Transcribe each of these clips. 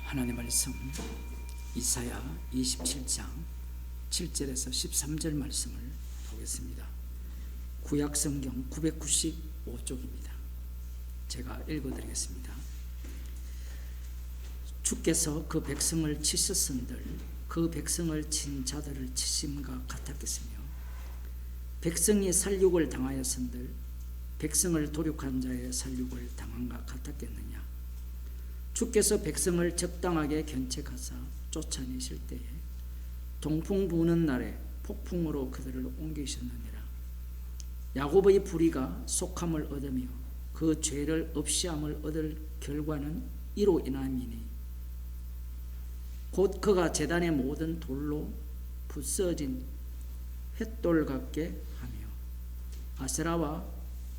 하나님 말씀 이사야 27장 7절에서 13절 말씀을 보겠습니다. 구약성경 995쪽입니다. 제가 읽어드리겠습니다. 주께서 그 백성을 치셨은들 그 백성을 친 자들을 치심과 같았겠으며 백성이 살육을 당하였은들 백성을 도륙한 자의 살육을 당한과 같았겠느냐. 주께서 백성을 적당하게 견책하사 쫓아내실 때에 동풍 부는 날에 폭풍으로 그들을 옮기셨느니라. 야곱의 불의가 속함을 얻으며 그 죄를 없이함을 얻을 결과는 이로 인함이니 곧 그가 제단의 모든 돌로 부서진 횃돌 같게 하며 아세라와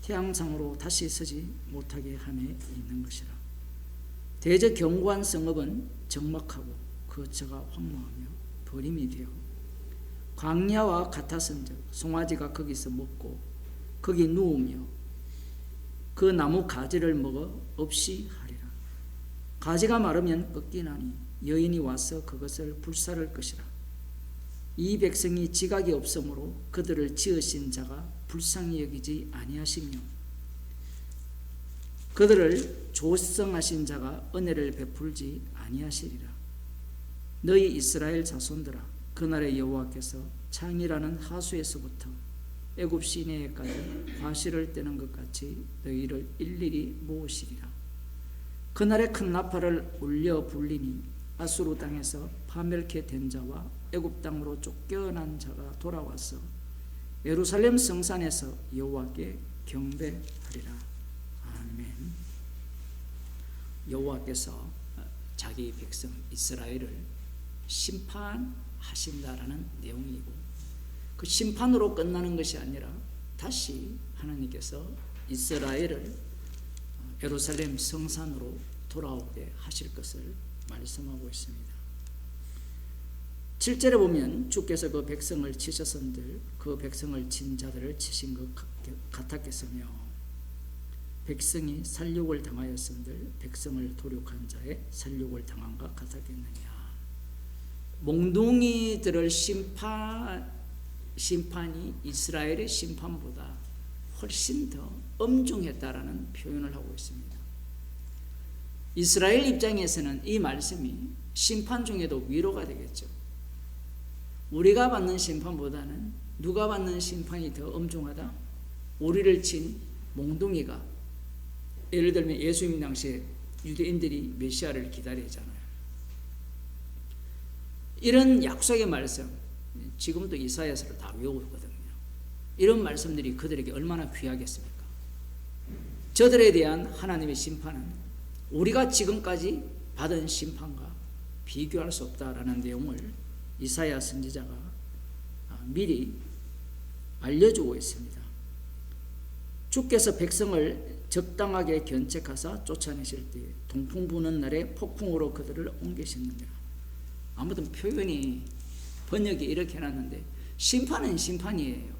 태양상으로 다시 서지 못하게 함에 있는 것이라. 대저 견고한 성읍은 적막하고 그 처가 황무하며 버림이 되어 광야와 같았은즉 송아지가 거기서 먹고 거기 누우며 그 나무 가지를 먹어 없이 하리라. 가지가 마르면 꺾이나니 여인이 와서 그것을 불사를 것이라. 이 백성이 지각이 없으므로 그들을 지으신 자가 불쌍히 여기지 아니하시며 그들을 조성하신 자가 은혜를 베풀지 아니하시리라. 너희 이스라엘 자손들아, 그날의 여호와께서 창이라는 하수에서부터 애굽 시내에까지 과실을 떼는 것 같이 너희를 일일이 모으시리라. 그날에 큰 나팔을 울려 불리니 아수르 땅에서 파멸케 된 자와 애굽 땅으로 쫓겨난 자가 돌아와서 예루살렘 성산에서 여호와께 경배하리라. 아멘. 여호와께서 자기 백성 이스라엘을 심판하신다라는 내용이고, 그 심판으로 끝나는 것이 아니라 다시 하나님께서 이스라엘을 예루살렘 성산으로 돌아오게 하실 것을 말씀하고 있습니다. 7절에 보면 주께서 그 백성을 치셨은들 그 백성을 친 자들을 치신 것 같았겠으며 백성이 살육을 당하였은들 백성을 도륙한 자의 살육을 당한과 같았겠느냐. 몽둥이들을 심판이 이스라엘의 심판보다 훨씬 더 엄중했다라는 표현을 하고 있습니다. 이스라엘 입장에서는 이 말씀이 심판 중에도 위로가 되겠죠. 우리가 받는 심판보다는 누가 받는 심판이 더 엄중하다? 우리를 친 몽둥이가, 예를 들면 예수님 당시에 유대인들이 메시아를 기다리잖아요. 이런 약속의 말씀, 지금도 이사야서를 다 외우거든요. 이런 말씀들이 그들에게 얼마나 귀하겠습니까? 저들에 대한 하나님의 심판은 우리가 지금까지 받은 심판과 비교할 수 없다라는 내용을 이사야 선지자가 미리 알려주고 있습니다. 주께서 백성을 적당하게 견책하사 쫓아내실 때 동풍 부는 날에 폭풍으로 그들을 옮기셨느니라. 아무튼 표현이 번역이 이렇게 해놨는데 심판은 심판이에요.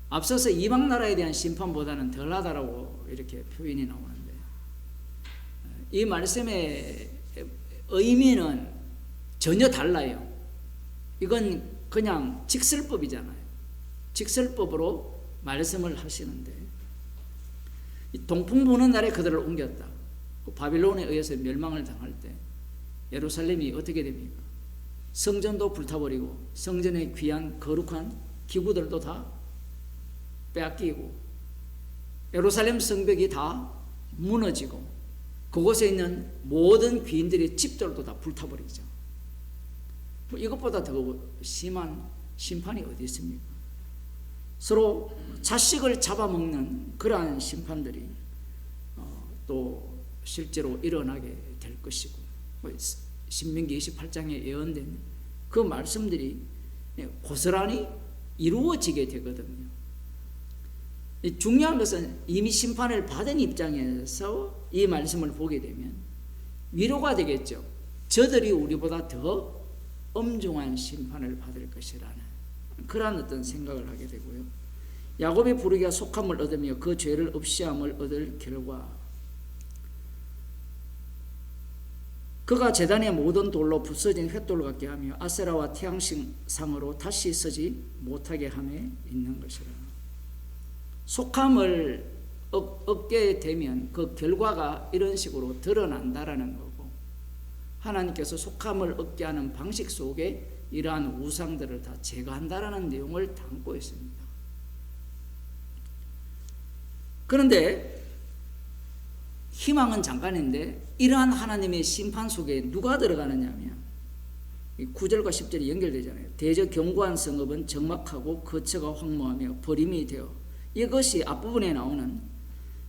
앞서서 이방 나라에 대한 심판보다는 덜하다라고 이렇게 표현이 나오는데, 이 말씀의 의미는 전혀 달라요. 이건 그냥 직설법이잖아요. 직설법으로 말씀을 하시는데, 동풍 부는 날에 그들을 옮겼다. 바빌론에 의해서 멸망을 당할 때 예루살렘이 어떻게 됩니까? 성전도 불타버리고 성전의 귀한 거룩한 기구들도 다 빼앗기고 예루살렘 성벽이 다 무너지고 그곳에 있는 모든 귀인들의 집들도 다 불타버리죠. 이것보다 더 심한 심판이 어디 있습니까? 서로 자식을 잡아먹는 그러한 심판들이 또 실제로 일어나게 될 것이고, 신명기 28장에 예언된 그 말씀들이 고스란히 이루어지게 되거든요. 중요한 것은 이미 심판을 받은 입장에서 이 말씀을 보게 되면 위로가 되겠죠. 저들이 우리보다 더 엄중한 심판을 받을 것이라는 그러한 어떤 생각을 하게 되고요. 야곱의 부르기가 속함을 얻으며 그 죄를 없이함을 얻을 결과, 그가 제단의 모든 돌로 부서진 횃돌 같게 하며 아세라와 태양상으로 다시 서지 못하게 함에 있는 것이라. 속함을 얻게 되면 그 결과가 이런 식으로 드러난다라는 거고, 하나님께서 속함을 얻게 하는 방식 속에 이러한 우상들을 다 제거한다라는 내용을 담고 있습니다. 그런데 희망은 잠깐인데 이러한 하나님의 심판 속에 누가 들어가느냐 하면 9절과 10절이 연결되잖아요. 대저 견고한 성읍은 적막하고 거처가 황무하며 버림이 되어, 이것이 앞부분에 나오는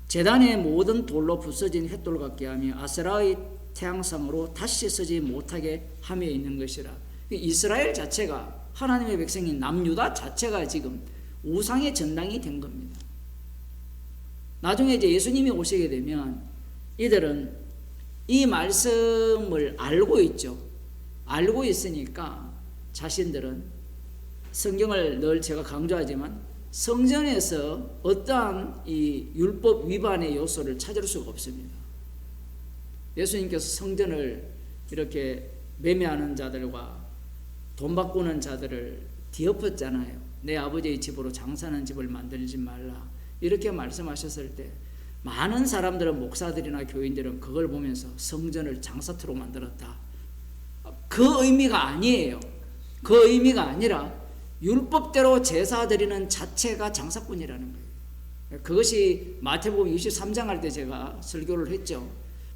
제단의 모든 돌로 부서진 횃돌 같게 하며 아세라의 태양상으로 다시 서지 못하게 하며 있는 것이라. 이스라엘 자체가, 하나님의 백성인 남유다 자체가 지금 우상의 전당이 된 겁니다. 나중에 이제 예수님이 오시게 되면 이들은 이 말씀을 알고 있죠. 알고 있으니까 자신들은, 성경을 늘 제가 강조하지만 성전에서 어떠한 이 율법 위반의 요소를 찾을 수가 없습니다. 예수님께서 성전을 이렇게 매매하는 자들과 돈 바꾸는 자들을 뒤엎었잖아요. 내 아버지의 집으로 장사하는 집을 만들지 말라, 이렇게 말씀하셨을 때 많은 사람들은, 목사들이나 교인들은 그걸 보면서 성전을 장사터로 만들었다, 그 의미가 아니에요. 그 의미가 아니라 율법대로 제사 드리는 자체가 장사꾼이라는 거예요. 그것이 마태복음 23장 할 때 제가 설교를 했죠.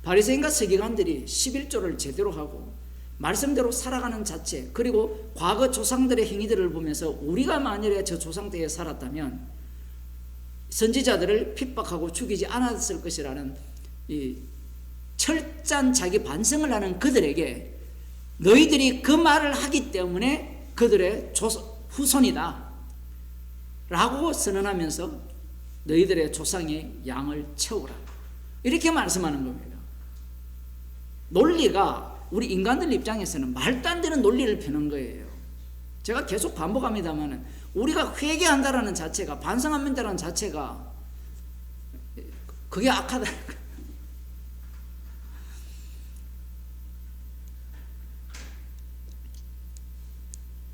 바리새인과 서기관들이 11조를 제대로 하고 말씀대로 살아가는 자체, 그리고 과거 조상들의 행위들을 보면서 우리가 만일에 저 조상 때에 살았다면 선지자들을 핍박하고 죽이지 않았을 것이라는 이 철저한 자기 반성을 하는 그들에게, 너희들이 그 말을 하기 때문에 그들의 후손이다 라고 선언하면서 너희들의 조상의 양을 채우라, 이렇게 말씀하는 겁니다. 논리가 우리 인간들 입장에서는 말도 안 되는 논리를 펴는 거예요. 제가 계속 반복합니다만 우리가 회개한다라는 자체가, 반성한다라는 자체가 그게 악하다.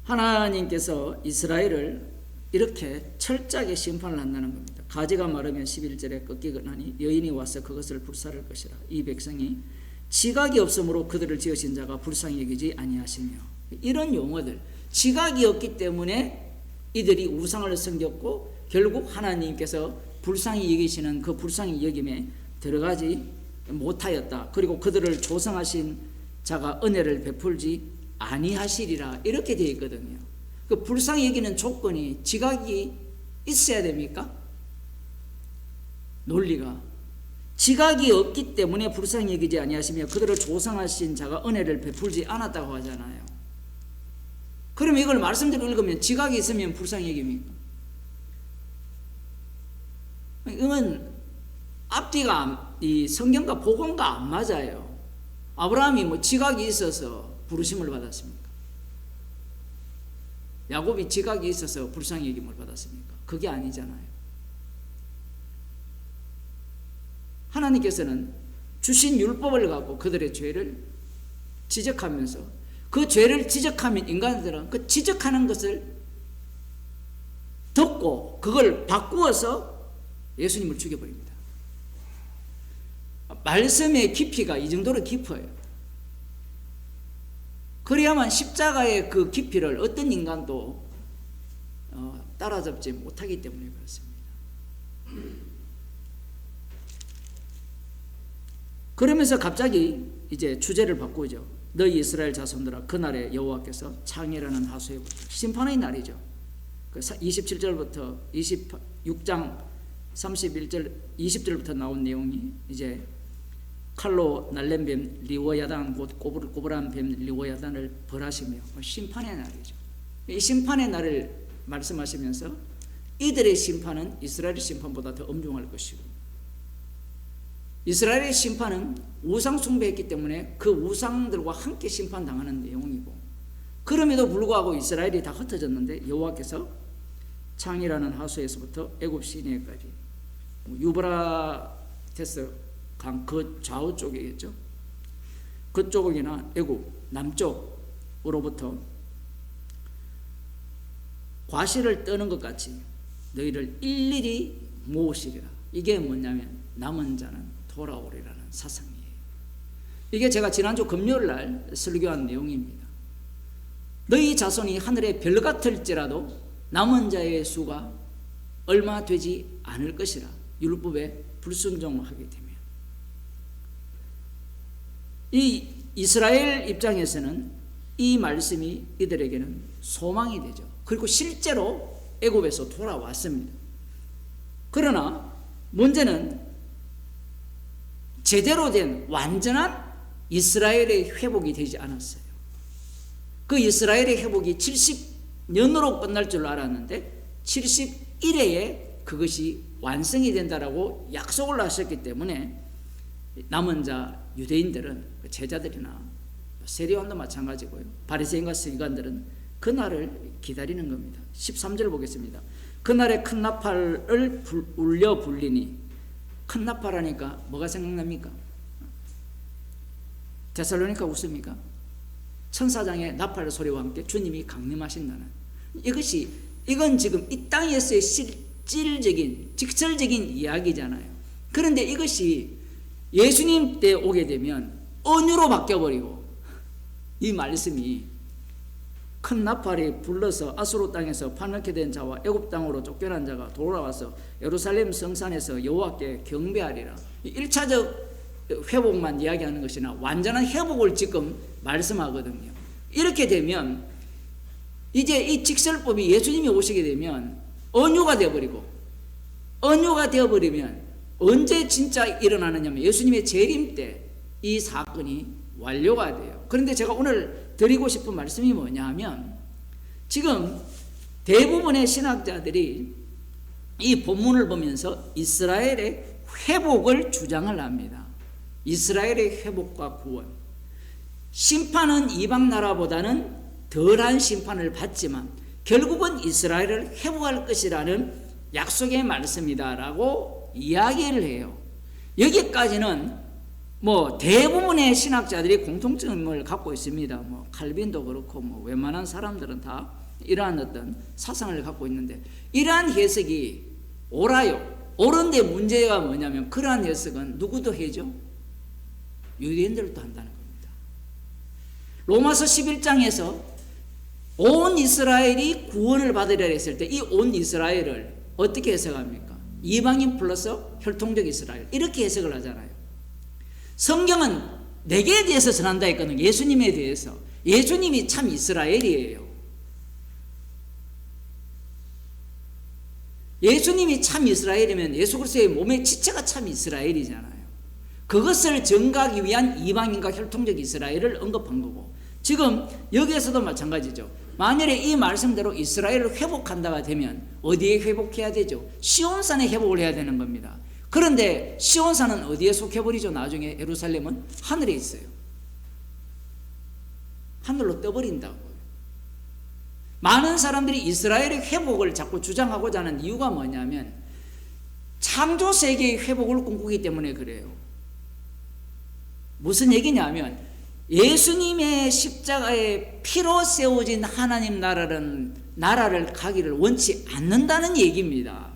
하나님께서 이스라엘을 이렇게 철저하게 심판을 한다는 겁니다. 가지가 마르면 11절에 꺾이거나니 여인이 와서 그것을 불사를 것이라. 이 백성이 지각이 없으므로 그들을 지으신 자가 불쌍히 여기지 아니하시며, 이런 용어들, 지각이 없기 때문에 이들이 우상을 섬겼고 결국 하나님께서 불쌍히 여기시는 그 불쌍히 여김에 들어가지 못하였다. 그리고 그들을 조성하신 자가 은혜를 베풀지 아니하시리라, 이렇게 되어 있거든요. 그 불쌍히 여기는 조건이 지각이 있어야 됩니까? 논리가 지각이 없기 때문에 불쌍히 여기지 아니하시며 그들을 조성하신 자가 은혜를 베풀지 않았다고 하잖아요. 그럼 이걸 말씀대로 읽으면 지각이 있으면 불쌍히 여깁니까? 이건 앞뒤가 이 성경과 복음과 안 맞아요. 아브라함이 뭐 지각이 있어서 부르심을 받았습니까? 야곱이 지각이 있어서 불쌍히 여김을 받았습니까? 그게 아니잖아요. 하나님께서는 주신 율법을 갖고 그들의 죄를 지적하면서, 그 죄를 지적하면 인간들은 그 지적하는 것을 듣고 그걸 바꾸어서 예수님을 죽여버립니다. 말씀의 깊이가 이 정도로 깊어요. 그래야만 십자가의 그 깊이를 어떤 인간도 따라잡지 못하기 때문에 그렇습니다. 그러면서 갑자기 이제 주제를 바꾸죠. 너희 이스라엘 자손들아, 그날에 여호와께서 창이라는 하수에부터, 심판의 날이죠. 27절부터 26장 31절 20절부터 나온 내용이 이제 칼로 날랜 뱀 리워야단, 곧 꼬불꼬불한 뱀 리워야단을 벌하시며 심판의 날이죠. 이 심판의 날을 말씀하시면서 이들의 심판은 이스라엘의 심판보다 더 엄중할 것이고, 이스라엘의 심판은 우상 숭배했기 때문에 그 우상들과 함께 심판당하는 내용이고, 그럼에도 불구하고 이스라엘이 다 흩어졌는데 여호와께서 창이라는 하수에서부터 애굽 시내까지, 유브라테스 강 그 좌우 쪽이겠죠. 그쪽이나 애굽 남쪽으로부터 과실을 떠는 것 같이 너희를 일일이 모으시리라. 이게 뭐냐면 남은 자는 돌아오리라는 사상이에요. 이게 제가 지난주 금요일 날 설교한 내용입니다. 너희 자손이 하늘의 별 같을지라도 남은 자의 수가 얼마 되지 않을 것이라. 율법에 불순종하게 되면. 이 이스라엘 입장에서는 이 말씀이 이들에게는 소망이 되죠. 그리고 실제로 애굽에서 돌아왔습니다. 그러나 문제는 제대로 된 완전한 이스라엘의 회복이 되지 않았어요. 그 이스라엘의 회복이 70년으로 끝날 줄 알았는데 71회에 그것이 완성이 된다라고 약속을 하셨기 때문에 남은 자 유대인들은 제자들이나 세리완도 마찬가지고요. 바리새인과 서기관들은 그날을 기다리는 겁니다. 13절 보겠습니다. 그날에 큰 나팔을 울려 불리니, 큰 나팔하니까 뭐가 생각납니까? 데살로니가 웃습니까? 천사장의 나팔 소리와 함께 주님이 강림하신다는 이건 지금 이 땅에서의 실질적인 직설적인 이야기잖아요. 그런데 이것이 예수님 때 오게 되면 언유로 바뀌어버리고, 이 말씀이 큰 나팔이 불러서 아수르 땅에서 파놓게 된 자와 애굽 땅으로 쫓겨난 자가 돌아와서 예루살렘 성산에서 여호와께 경배하리라. 1차적 회복만 이야기하는 것이나 완전한 회복을 지금 말씀하거든요. 이렇게 되면 이제 이 직설법이 예수님이 오시게 되면 언유가 되어버리고, 언유가 되어버리면 언제 진짜 일어나느냐면 예수님의 재림 때 이 사건이 완료가 돼요. 그런데 제가 오늘 드리고 싶은 말씀이 뭐냐 하면, 지금 대부분의 신학자들이 이 본문을 보면서 이스라엘의 회복을 주장을 합니다. 이스라엘의 회복과 구원. 심판은 이방 나라보다는 덜한 심판을 받지만 결국은 이스라엘을 회복할 것이라는 약속의 말씀이다라고 이야기를 해요. 여기까지는 대부분의 신학자들이 공통점을 갖고 있습니다. 칼빈도 그렇고 웬만한 사람들은 다 이러한 어떤 사상을 갖고 있는데, 이러한 해석이 옳아요. 옳은데 문제가 뭐냐면 그러한 해석은 누구도 해죠? 유대인들도 한다는 겁니다. 로마서 11장에서 온 이스라엘이 구원을 받으려 했을 때 이 온 이스라엘을 어떻게 해석합니까? 이방인 플러스 혈통적 이스라엘, 이렇게 해석을 하잖아요. 성경은 내게 대해서 전한다 했거든요. 예수님에 대해서. 예수님이 참 이스라엘이에요. 예수님이 참 이스라엘이면 예수 그리스도의 몸의 지체가 참 이스라엘이잖아요. 그것을 증거하기 위한 이방인과 혈통적 이스라엘을 언급한 거고, 지금 여기에서도 마찬가지죠. 만일에 이 말씀대로 이스라엘을 회복한다가 되면 어디에 회복해야 되죠? 시온산에 회복을 해야 되는 겁니다. 그런데 시온산은 어디에 속해버리죠? 나중에 예루살렘은 하늘에 있어요. 하늘로 떠버린다고요. 많은 사람들이 이스라엘의 회복을 자꾸 주장하고자 하는 이유가 뭐냐면 창조 세계의 회복을 꿈꾸기 때문에 그래요. 무슨 얘기냐면 예수님의 십자가의 피로 세워진 하나님 나라를 가기를 원치 않는다는 얘기입니다.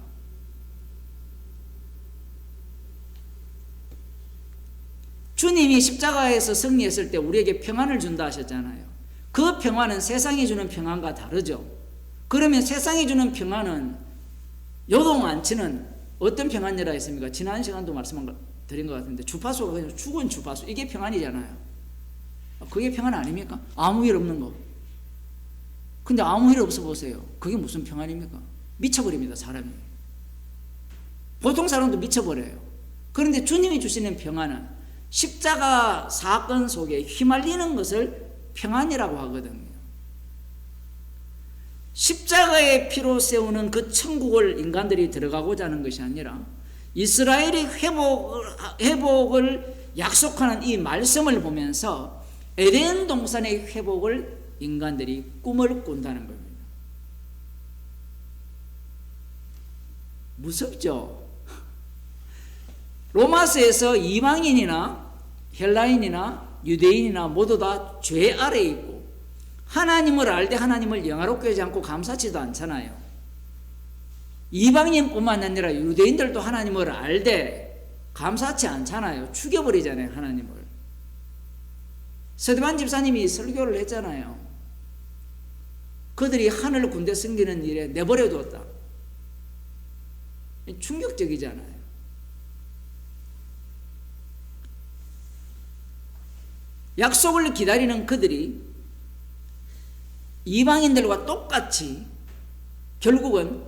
주님이 십자가에서 승리했을 때 우리에게 평안을 준다 하셨잖아요. 그 평안은 세상이 주는 평안과 다르죠. 그러면 세상이 주는 평안은 요동안치는 어떤 평안이라 했습니까? 지난 시간도 말씀드린 것 같은데 주파수가 그냥 죽은 주파수, 이게 평안이잖아요. 그게 평안 아닙니까? 아무 일 없는 거. 근데 아무 일 없어 보세요. 그게 무슨 평안입니까? 미쳐버립니다, 사람이. 보통 사람도 미쳐버려요. 그런데 주님이 주시는 평안은 십자가 사건 속에 휘말리는 것을 평안이라고 하거든요. 십자가의 피로 세우는 그 천국을 인간들이 들어가고자 하는 것이 아니라 이스라엘의 회복을 약속하는 이 말씀을 보면서 에덴 동산의 회복을 인간들이 꿈을 꾼다는 겁니다. 무섭죠? 로마서에서 이방인이나 헬라인이나 유대인이나 모두 다 죄 아래에 있고 하나님을 알되 하나님을 영화롭게 하지 않고 감사치도 않잖아요. 이방인뿐만 아니라 유대인들도 하나님을 알되 감사치 않잖아요. 죽여버리잖아요, 하나님을. 서대반 집사님이 설교를 했잖아요. 그들이 하늘 군대 섬기는 일에 내버려 두었다. 충격적이잖아요. 약속을 기다리는 그들이 이방인들과 똑같이 결국은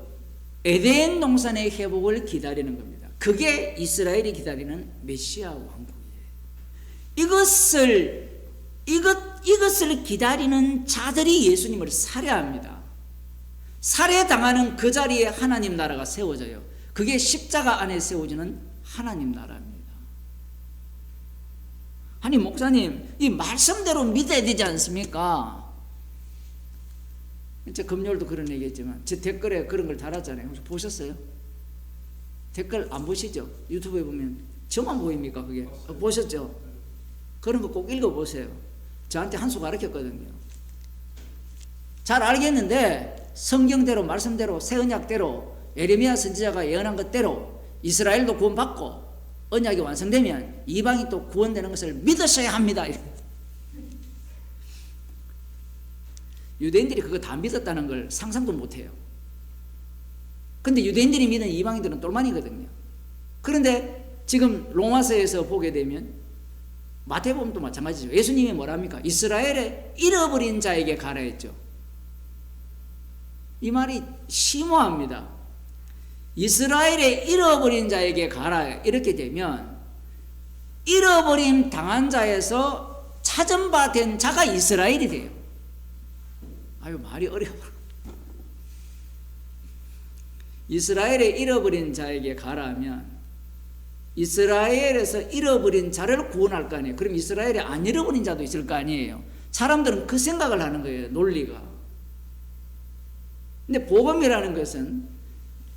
에덴 동산의 회복을 기다리는 겁니다. 그게 이스라엘이 기다리는 메시아 왕국이에요. 이것을 기다리는 자들이 예수님을 살해합니다. 살해당하는 그 자리에 하나님 나라가 세워져요. 그게 십자가 안에 세워지는 하나님 나라입니다. 아니 목사님, 이 말씀대로 믿어야 되지 않습니까? 제 금요일도 그런 얘기했지만 제 댓글에 그런 걸 달았잖아요. 혹시 보셨어요? 댓글 안 보시죠? 유튜브에 보면 저만 보입니까 그게? 보셨죠? 그런 거 꼭 읽어보세요. 저한테 한 수 가르쳤거든요. 잘 알겠는데 성경대로 말씀대로 새 언약대로 예레미야 선지자가 예언한 것대로 이스라엘도 구원받고 언약이 완성되면 이방이 또 구원되는 것을 믿으셔야 합니다. 유대인들이 그거 다 믿었다는 걸 상상도 못해요. 근데 유대인들이 믿는 이방인들은 똘만이거든요. 그런데 지금 로마서에서 보게 되면 마태복음도 마찬가지죠. 예수님이 뭐랍니까? 이스라엘의 잃어버린 자에게 가라 했죠. 이 말이 심오합니다. 이스라엘의 잃어버린 자에게 가라 이렇게 되면 잃어버림 당한 자에서 찾은 바 된 자가 이스라엘이 돼요. 아유 말이 어려워. 이스라엘의 잃어버린 자에게 가라 하면 이스라엘에서 잃어버린 자를 구원할 거 아니에요. 그럼 이스라엘에 안 잃어버린 자도 있을 거 아니에요. 사람들은 그 생각을 하는 거예요. 논리가. 근데 복음이라는 것은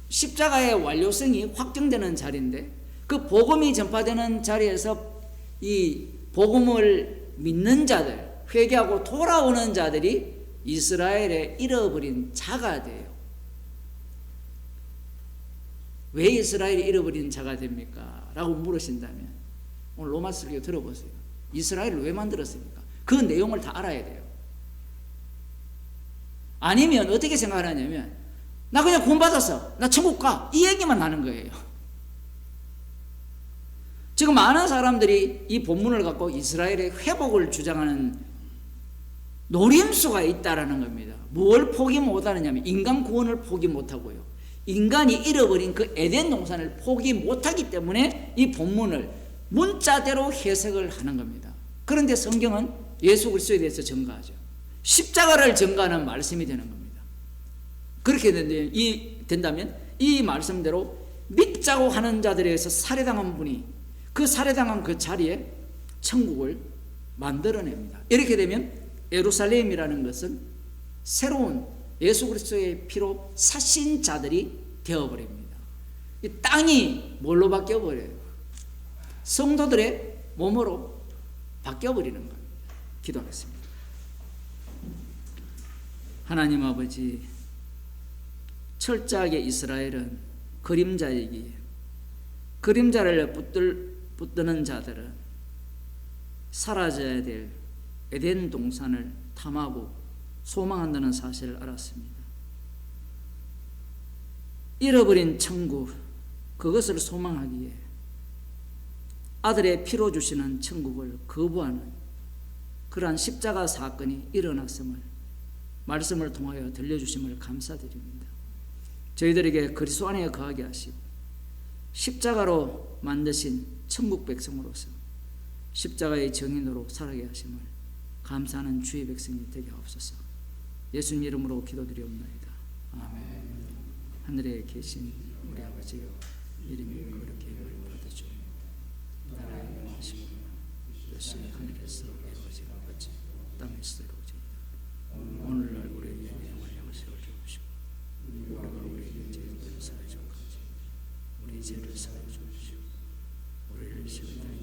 십자가의 완료성이 확정되는 자리인데 그 복음이 전파되는 자리에서 이 복음을 믿는 자들, 회개하고 돌아오는 자들이 이스라엘의 잃어버린 자가 돼요. 왜 이스라엘이 잃어버린 자가 됩니까? 라고 물으신다면 오늘 로마 설교 들어보세요. 이스라엘을 왜 만들었습니까? 그 내용을 다 알아야 돼요. 아니면 어떻게 생각하냐면 나 그냥 구원받았어, 나 천국 가, 이 얘기만 하는 거예요. 지금 많은 사람들이 이 본문을 갖고 이스라엘의 회복을 주장하는 노림수가 있다라는 겁니다. 뭘 포기 못하느냐면 인간 구원을 포기 못하고요, 인간이 잃어버린 그 에덴 동산을 포기 못하기 때문에 이 본문을 문자대로 해석을 하는 겁니다. 그런데 성경은 예수 그리스도에 대해서 증거하죠. 십자가를 증거하는 말씀이 되는 겁니다. 그렇게 된다면 이 말씀대로 믿자고 하는 자들에서 살해당한 분이 그 살해당한 그 자리에 천국을 만들어냅니다. 이렇게 되면 예루살렘이라는 것은 새로운 예수 그리스도의 피로 사신 자들이 되어버립니다. 이 땅이 뭘로 바뀌어버려요? 성도들의 몸으로 바뀌어버리는 겁니다. 기도하겠습니다. 하나님 아버지, 철저하게 이스라엘은 그림자이기에 그림자를 붙드는 자들은 사라져야 될 에덴 동산을 탐하고 소망한다는 사실을 알았습니다. 잃어버린 천국, 그것을 소망하기에 아들의 피로 주시는 천국을 거부하는 그러한 십자가 사건이 일어났음을 말씀을 통하여 들려주심을 감사드립니다. 저희들에게 그리스도 안에 거하게 하시고 십자가로 만드신 천국 백성으로서 십자가의 증인으로 살아가게 하심을 감사하는 주의 백성이 되게 하옵소서. 예수님 이름으로 기도드리옵나이다. 아멘. 하늘에 계신 우리 아버지여, 이름이 거룩히 받아주옵소서. 나라의 명하시고 뜻이 하늘에서 이루어지는 같이 땅에서 이루어지이다. 오늘날 우리에게 영을 향하여 주옵시고 우리가 우리에게 죄를 사하여 주옵소서. 우리 죄를 사하여 주옵시고 우리를 시험에